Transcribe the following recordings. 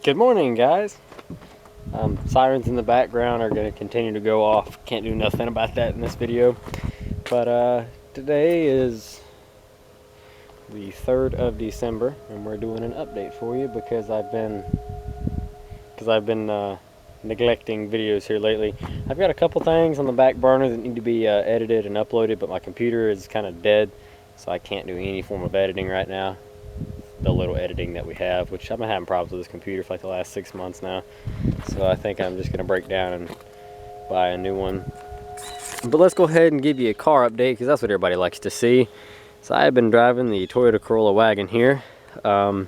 Good morning, guys. Sirens in the background are going to continue to go off. Can't do nothing about that in this video. But today is the 3rd of December, and we're doing an update for you because I've been neglecting videos here lately. I've got a couple things on the back burner that need to be edited and uploaded, but my computer is kind of dead, so I can't do any form of editing right now. The little editing that we have, which I've been having problems with this computer for like the last 6 months now, so I think I'm just gonna break down and buy a new one. But let's go ahead and give you a car update because that's what everybody likes to see. So I've been driving the Toyota Corolla wagon here. No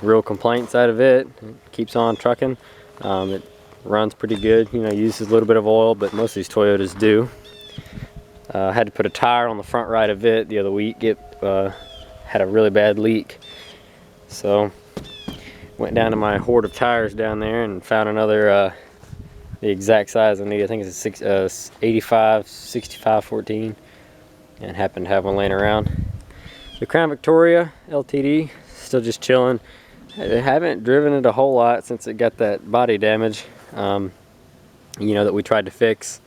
real complaints out of it. It keeps on trucking. It runs pretty good, you know, uses a little bit of oil, but most of these Toyotas do. I had to put a tire on the front right of it the other week. It had a really bad leak, so went down to my hoard of tires down there and found another the exact size I need. I think it's a 85 65 14, and happened to have one laying around. The Crown Victoria LTD still just chilling. I haven't driven it a whole lot since it got that body damage, you know, that we tried to fix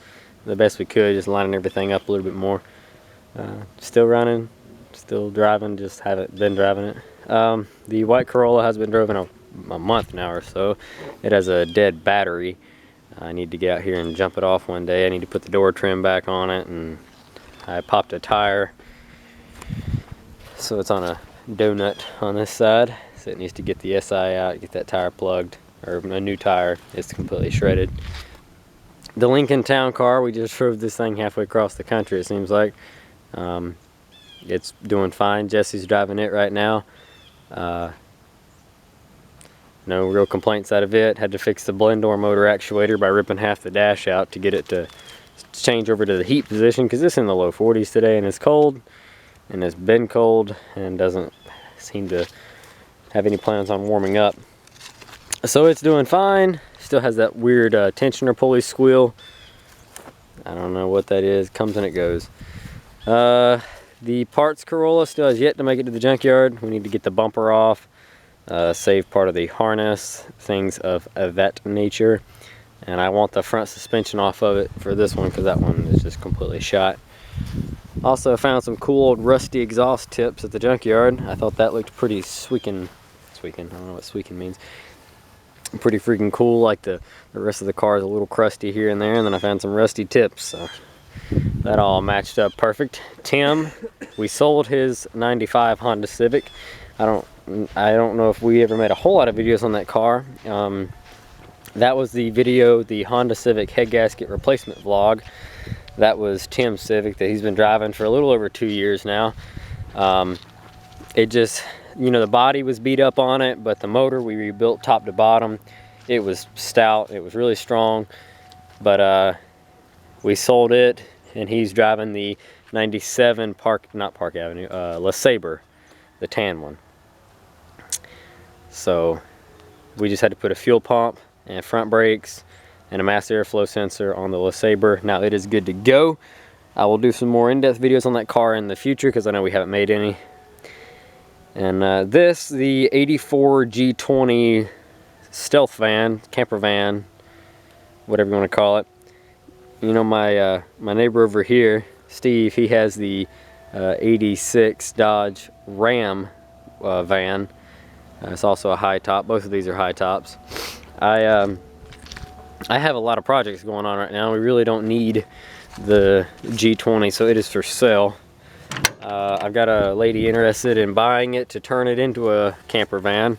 the best we could, just lining everything up a little bit more. Still running, still driving, just haven't been driving it. The white Corolla has been driven a month now or so. It has a dead battery. I need to get out here and jump it off one day. I need to put the door trim back on it, and I popped a tire, so it's on a donut on this side, so it needs to get the SI out, get that tire plugged, or a new tire. It's completely shredded. The Lincoln Town Car, we just drove this thing halfway across the country, it seems like. It's doing fine. Jesse's driving it right now. No real complaints out of it. Had to fix the blend door motor actuator by ripping half the dash out to get it to change over to the heat position, because it's in the low 40s today and it's cold, and it's been cold and doesn't seem to have any plans on warming up. So it's doing fine. Still has that weird tensioner pulley squeal. I don't know what that is. Comes and it goes. The parts Corolla still has yet to make it to the junkyard. We need to get the bumper off, save part of the harness, things of that nature. And I want the front suspension off of it for this one because that one is just completely shot. Also found some cool old rusty exhaust tips at the junkyard. I thought that looked pretty squeaking. I don't know what squeaking means. Pretty freaking cool. Like the rest of the car is a little crusty here and there, and then I found some rusty tips. So that all matched up perfect. Tim, we sold his 95 Honda Civic. I don't know if we ever made a whole lot of videos on that car. That was the video, the Honda Civic head gasket replacement vlog. That was Tim's Civic that he's been driving for a little over 2 years now. It just, you know, the body was beat up on it, but the motor we rebuilt top to bottom. It was stout, it was really strong, but we sold it, and he's driving the 97 Park Avenue, LeSabre, the tan one. So we just had to put a fuel pump and front brakes and a mass airflow sensor on the LeSabre. Now it is good to go. I will do some more in-depth videos on that car in the future because I know we haven't made any. And the 84 G20 stealth van, camper van, whatever you want to call it. You know, my neighbor over here, Steve, he has the 86 Dodge Ram van. It's also a high top. Both of these are high tops. I have a lot of projects going on right now. We really don't need the G20, so it is for sale. I've got a lady interested in buying it to turn it into a camper van,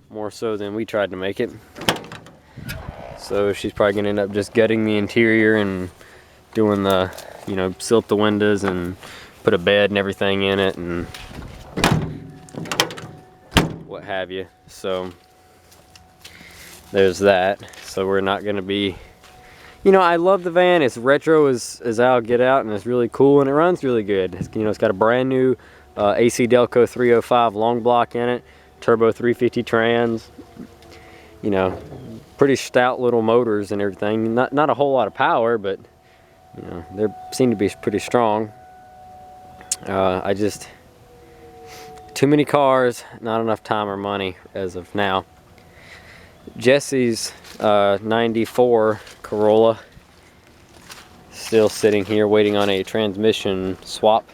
more so than we tried to make it. So she's probably gonna end up just gutting the interior and doing the, you know, silt the windows and put a bed and everything in it and what have you. So there's that. So we're not gonna be, you know, I love the van. It's retro as I'll get out, and it's really cool, and it runs really good. You know, it's got a brand new AC Delco 305 long block in it, turbo 350 trans. You know, pretty stout little motors and everything. Not a whole lot of power, but you know, they seem to be pretty strong. too many cars, not enough time or money as of now. Jesse's 94 Corolla still sitting here waiting on a transmission swap,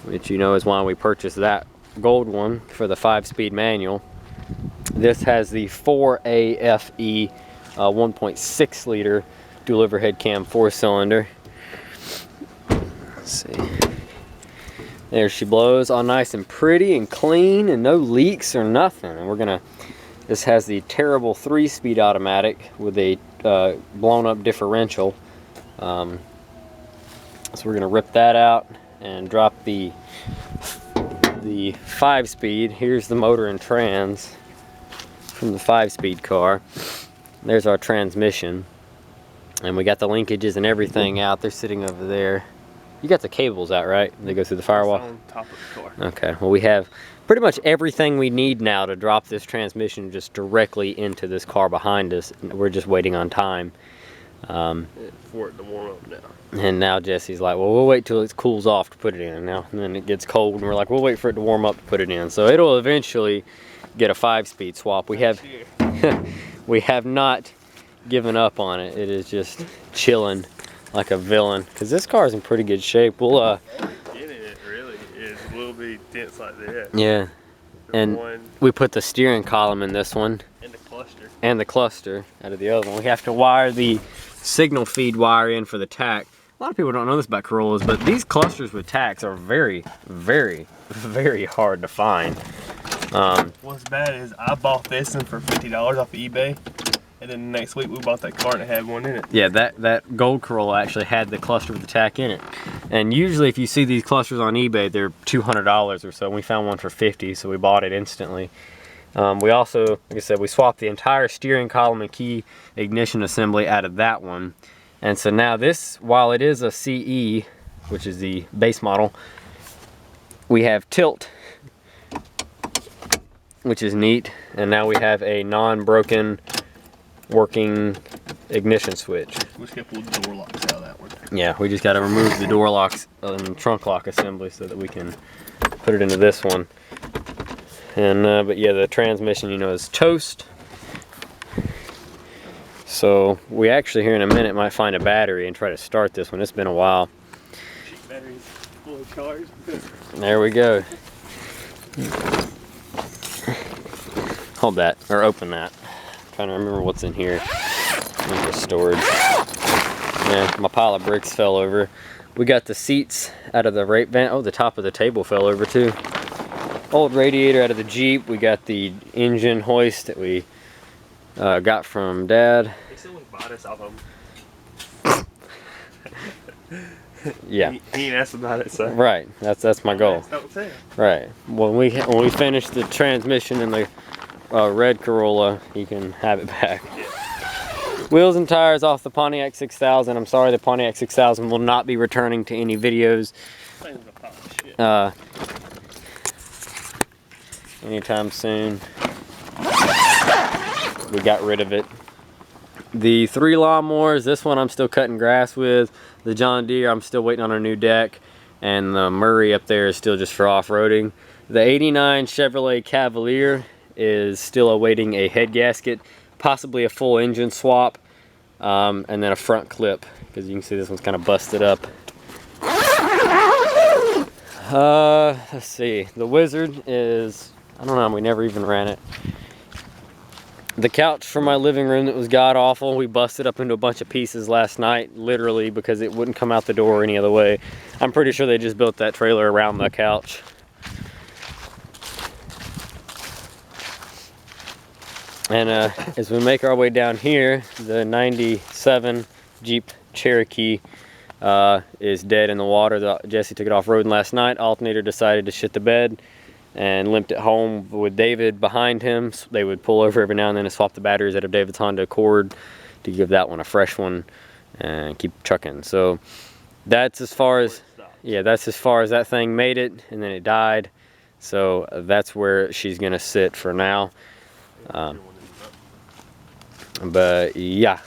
which you know is why we purchased that gold one for the 5-speed manual. This has the 4AFE 1.6 liter dual overhead cam 4-cylinder. Let's see. There she blows, all nice and pretty and clean and no leaks or nothing. And this has the terrible 3-speed automatic with a blown up differential. So we're gonna rip that out and drop the 5-speed. Here's the motor and trans from the 5-speed car. There's our transmission. And we got the linkages and everything out. They're sitting over there. You got the cables out, right? They go through the firewall? On top of the car. Okay, well we have pretty much everything we need now to drop this transmission just directly into this car behind us. We're just waiting on time. For it to warm up now. And now Jesse's like, well, we'll wait till it cools off to put it in now. And then it gets cold and we're like, we'll wait for it to warm up to put it in. So it'll eventually get a 5-speed swap. We have not given up on it. It is just chilling like a villain, because this car is in pretty good shape. We'll it really is. Will be dents like that. Yeah. And we put the steering column in this one. And the cluster out of the other one. We have to wire the signal feed wire in for the tach. A lot of people don't know this about Corollas, but these clusters with tachs are very, very, very hard to find. What's bad is I bought this one for $50 off of eBay. And then the next week we bought that car and it had one in it. Yeah, that gold Corolla actually had the cluster with the tach in it. And usually if you see these clusters on eBay, they're $200 or so. We found one for $50, so we bought it instantly. We also, like I said, we swapped the entire steering column and key ignition assembly out of that one. And so now this, while it is a CE, which is the base model, we have tilt, which is neat. And now we have a non-broken working ignition switch. We just got to pull the door locks out of that one. Yeah, we just got to remove the door locks and trunk lock assembly so that we can put it into this one. And but yeah, the transmission, you know, is toast. So we actually here in a minute might find a battery and try to start this one. It's been a while. Cheap batteries fully charged. There we go. Hold that, or open that. I'm trying to remember what's in here. In the storage. Yeah, my pile of bricks fell over. We got the seats out of the rape vent. Oh, the top of the table fell over too. Old radiator out of the Jeep. We got the engine hoist that we got from Dad. They still wouldn't buy this off of him. Yeah. He ain't asked about it, so. Right. That's my goal. Right. When we finish the transmission in the red Corolla, you can have it back. Yeah. Wheels and tires off the Pontiac 6000. I'm sorry, the Pontiac 6000 will not be returning to any videos anytime soon. We got rid of it. The 3 lawnmowers, this one I'm still cutting grass with. The John Deere, I'm still waiting on a new deck. And the Murray up there is still just for off-roading. The 89 Chevrolet Cavalier is still awaiting a head gasket, possibly a full engine swap, and then a front clip, because you can see this one's kind of busted up. Let's see, the Wizard is, I don't know, we never even ran it. The couch from my living room that was god-awful, we busted up into a bunch of pieces last night, literally, because it wouldn't come out the door any other way. I'm pretty sure they just built that trailer around the couch. And as we make our way down here, the 97 Jeep Cherokee is dead in the water. Jesse took it off-roading last night. Alternator decided to shit the bed and limped it home with David behind him. So they would pull over every now and then and swap the batteries out of David's Honda Accord to give that one a fresh one and keep trucking. So that's as far as, yeah, that's as far as that thing made it, and then it died. So that's where she's gonna sit for now. But yeah,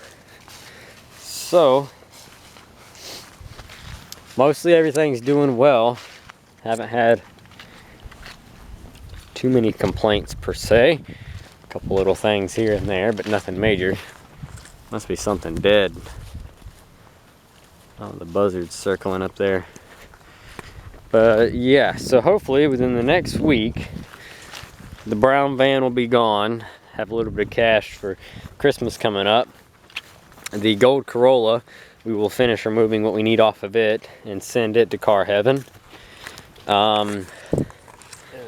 so mostly everything's doing well. Haven't had too many complaints per se. A couple little things here and there, but nothing major. Must be something dead. Oh, the buzzard's circling up there. But yeah, so hopefully within the next week, the brown van will be gone. Have a little bit of cash for Christmas coming up. The gold Corolla, we will finish removing what we need off of it and send it to car heaven. And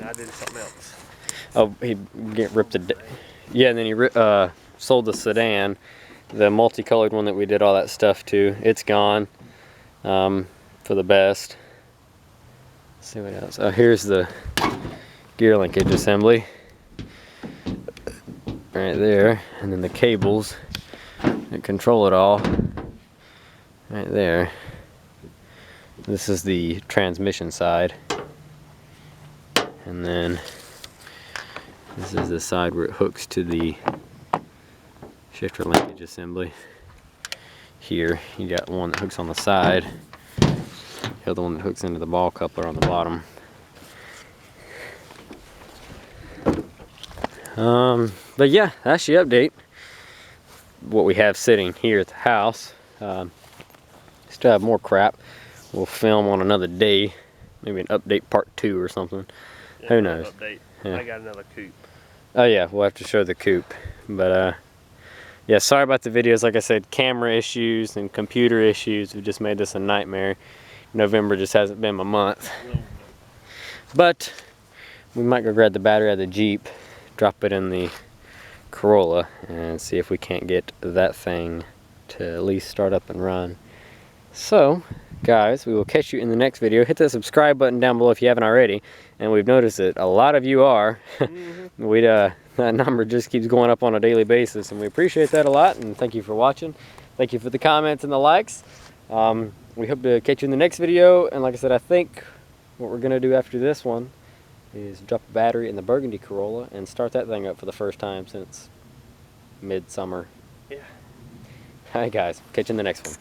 I did something else. Oh, he ripped the, yeah, and then he sold the sedan, the multicolored one that we did all that stuff to. It's gone, for the best. Let's see what else. Oh, here's the gear linkage assembly, right there, and then the cables that control it all, right there. This is the transmission side, and then this is the side where it hooks to the shifter linkage assembly. Here you got one that hooks on the side, the other one that hooks into the ball coupler on the bottom. But yeah, that's the update. What we have sitting here at the house. Still have more crap. We'll film on another day, maybe an update part 2 or something. Yeah, who knows? Update. Yeah. I got another coupe. Oh yeah, we'll have to show the coupe. But yeah, sorry about the videos. Like I said, camera issues and computer issues have just made this a nightmare. November just hasn't been my month. But we might go grab the battery out of the Jeep, drop it in the Corolla, and see if we can't get that thing to at least start up and run. So guys, we will catch you in the next video. Hit that subscribe button down below if you haven't already, and we've noticed that a lot of you are. That number just keeps going up on a daily basis, and we appreciate that a lot, and thank you for watching. Thank you for the comments and the likes. We hope to catch you in the next video, and like I said, I think what we're gonna do after this one is drop a battery in the burgundy Corolla and start that thing up for the first time since midsummer. Yeah. Alright guys, catch you in the next one.